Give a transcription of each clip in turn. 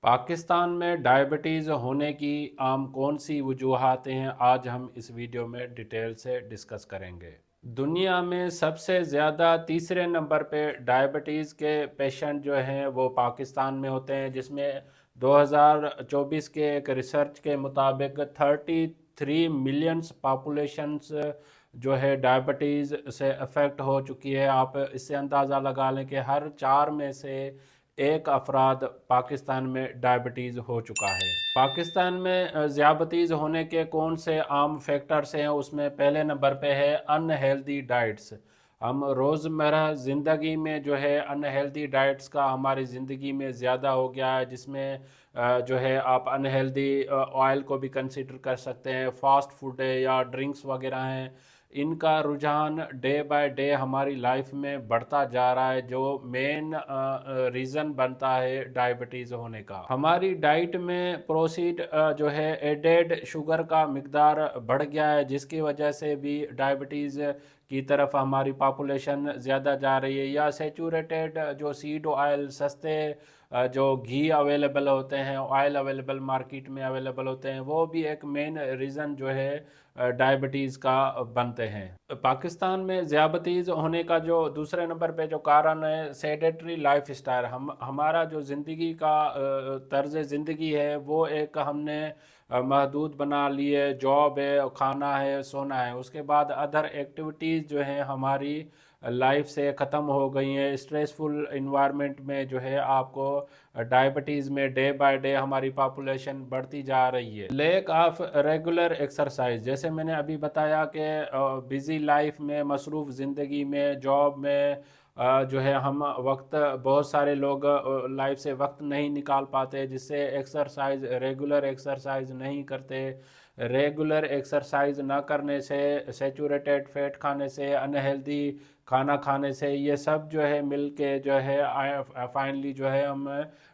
पाकिस्तान में डायबिटीज़ होने की आम कौन सी वजूहातें हैं, आज हम इस वीडियो में डिटेल से डिस्कस करेंगे। दुनिया में सबसे ज़्यादा तीसरे नंबर पे डायबिटीज़ के पेशेंट जो हैं वो पाकिस्तान में होते हैं, जिसमें 2024 के एक रिसर्च के मुताबिक 33 मिलियंस पॉपुलेशंस जो है डायबिटीज़ से अफेक्ट हो चुकी है। आप इससे अंदाज़ा लगा लें कि हर 4 में से एक अफराद पाकिस्तान में डायबिटीज़ हो चुका है। पाकिस्तान में ज़ियाबतीज़ होने के कौन से आम फैक्टर्स हैं, उसमें पहले नंबर पे है अनहेल्दी डाइट्स। हम रोज़मर्रा ज़िंदगी में जो है अनहेल्दी डाइट्स का हमारी ज़िंदगी में ज़्यादा हो गया है, जिसमें जो है आप अनहेल्दी ऑयल को भी कंसिडर कर सकते हैं, फास्ट फूड है या ड्रिंक्स वगैरह हैं। इनका रुझान डे बाय डे हमारी लाइफ में बढ़ता जा रहा है, जो मेन रीज़न बनता है डायबिटीज़ होने का। हमारी डाइट में प्रोसीड जो है एडेड शुगर का मिकदार बढ़ गया है, जिसकी वजह से भी डायबिटीज़ की तरफ हमारी पॉपुलेशन ज़्यादा जा रही है। या सेचूरेटेड जो सीड ऑयल, सस्ते जो घी अवेलेबल होते हैं, ऑयल अवेलेबल मार्केट में अवेलेबल होते हैं, वो भी एक मेन रीज़न जो है डायबिटीज़ का बनते हैं। पाकिस्तान में ज़ियाबतीज़ होने का जो दूसरे नंबर पे जो कारण है सेडेंटरी लाइफ स्टाइल। हमारा जो ज़िंदगी का तर्ज ज़िंदगी है वो एक हमने महदूद बना ली है। जॉब है, खाना है, सोना है, उसके बाद अदर एक्टिविटीज़ जो हैं हमारी लाइफ से ख़त्म हो गई हैं। स्ट्रेसफुल इन्वायरमेंट में जो है आपको डायबिटीज़ में डे बाय डे हमारी पॉपुलेशन बढ़ती जा रही है। लैक ऑफ रेगुलर एक्सरसाइज, जैसे मैंने अभी बताया कि बिज़ी लाइफ में, मसरूफ़ ज़िंदगी में, जॉब में जो है हम वक्त, बहुत सारे लोग लाइफ से वक्त नहीं निकाल पाते, जिससे एक्सरसाइज, रेगुलर एक्सरसाइज नहीं करते। रेगुलर एक्सरसाइज ना करने से, सेचूरेटेड फैट खाने से, अनहेल्दी खाना खाने से, ये सब जो है मिल के जो है फाइनली जो है हम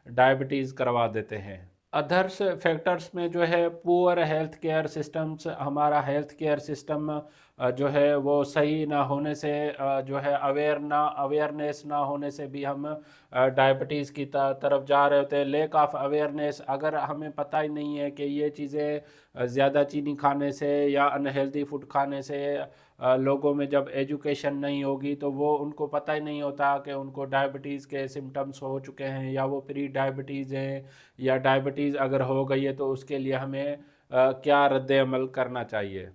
डायबिटीज़ करवा देते हैं। अदर्स फैक्टर्स में जो है पुअर हेल्थ केयर सिस्टम्स, हमारा हेल्थ केयर सिस्टम जो है वो सही ना होने से, जो है अवेयरनेस ना होने से भी हम डायबिटीज़ की तरफ जा रहे होते हैं। लेक ऑफ अवेयरनेस, अगर हमें पता ही नहीं है कि ये चीज़ें ज़्यादा चीनी खाने से या अनहेल्दी फूड खाने से लोगों में जब एजुकेशन नहीं होगी तो वो उनको पता ही नहीं होता कि उनको डायबिटीज़ के सिम्टम्स हो चुके हैं या वो प्री डायबिटीज़ हैं, या डायबिटीज़ अगर हो गई है तो उसके लिए हमें क्या रद्द अमल करना चाहिए।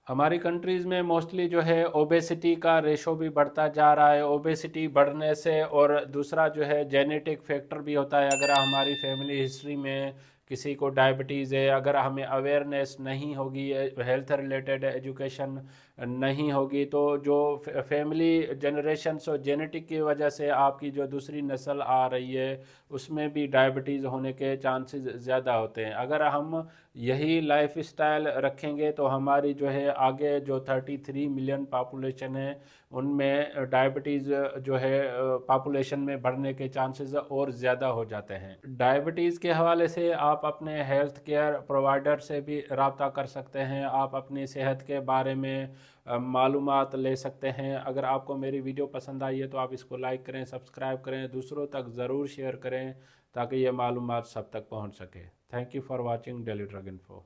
हमारी कंट्रीज़ में मोस्टली जो है ओबेसिटी का रेशो भी बढ़ता जा रहा है। ओबेसिटी बढ़ने से, और दूसरा जो है जेनेटिक फैक्टर भी होता है। अगर हमारी फैमिली हिस्ट्री में किसी को डायबिटीज़ है, अगर हमें अवेयरनेस नहीं होगी, हेल्थ रिलेटेड एजुकेशन नहीं होगी, तो जो फैमिली जनरेशन्स और जेनेटिक की वजह से आपकी जो दूसरी नस्ल आ रही है उसमें भी डायबिटीज़ होने के चांसेस ज़्यादा होते हैं। अगर हम यही लाइफ स्टाइल रखेंगे तो हमारी जो है आगे जो 33 मिलियन पॉपुलेशन है उनमें डायबिटीज़ जो है पॉपुलेशन में बढ़ने के चांसेस और ज़्यादा हो जाते हैं। डायबिटीज़ के हवाले से आप अपने हेल्थ केयर प्रोवाइडर से भी रब्ता कर सकते हैं। आप अपनी सेहत के बारे में मालूमात ले सकते हैं। अगर आपको मेरी वीडियो पसंद आई है तो आप इसको लाइक करें, सब्सक्राइब करें, दूसरों तक ज़रूर शेयर करें ताकि ये मालूमात सब तक पहुंच सके। Thank you for watching daily drug info.